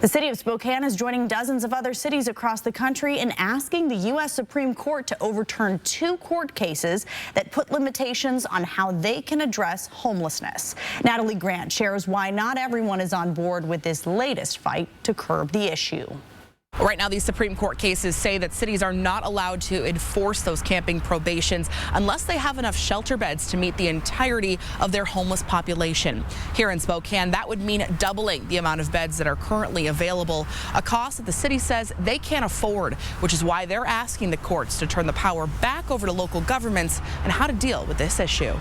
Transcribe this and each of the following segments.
The city of Spokane is joining dozens of other cities across the country in asking the U.S. Supreme Court to overturn 2 court cases that put limitations on how they can address homelessness. Natalie Grant shares why not everyone is on board with this latest fight to curb the issue. Right now, these Supreme Court cases say that cities are not allowed to enforce those camping probations unless they have enough shelter beds to meet the entirety of their homeless population. Here in Spokane, that would mean doubling the amount of beds that are currently available, a cost that the city says they can't afford, which is why they're asking the courts to turn the power back over to local governments and how to deal with this issue.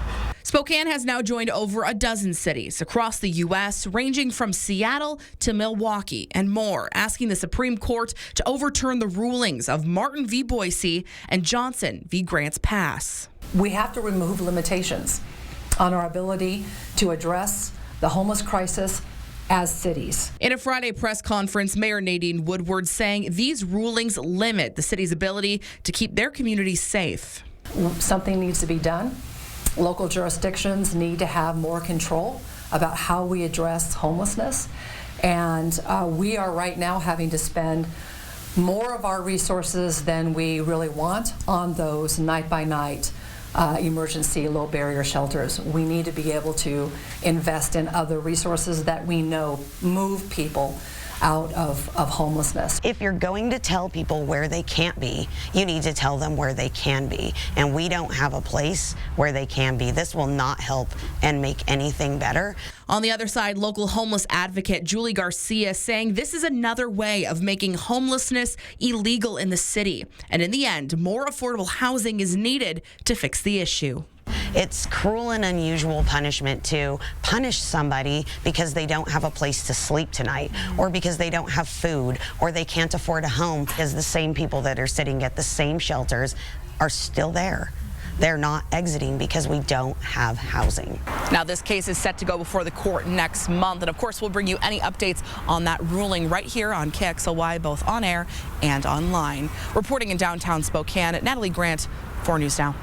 Spokane has now joined over a dozen cities across the U.S., ranging from Seattle to Milwaukee and more, asking the Supreme Court to overturn the rulings of Martin v. Boise and Johnson v. Grants Pass. We have to remove limitations on our ability to address the homeless crisis as cities. In a Friday press conference, Mayor Nadine Woodward saying these rulings limit the city's ability to keep their communities safe. Something needs to be done. Local jurisdictions need to have more control about how we address homelessness. And we are right now having to spend more of our resources than we really want on those night-by-night emergency low barrier shelters. We need to be able to invest in other resources that we know move people out of homelessness. If you're going to tell people where they can't be, you need to tell them where they can be. And we don't have a place where they can be. This will not help and make anything better. On the other side, local homeless advocate Julie Garcia saying this is another way of making homelessness illegal in the city. And in the end, more affordable housing is needed to fix the issue. It's cruel and unusual punishment to punish somebody because they don't have a place to sleep tonight, or because they don't have food, or they can't afford a home, because the same people that are sitting at the same shelters are still there. They're not exiting because we don't have housing. Now, this case is set to go before the court next month, and of course we'll bring you any updates on that ruling right here on KXLY, both on air and online. Reporting in downtown Spokane, Natalie Grant, 4 News Now.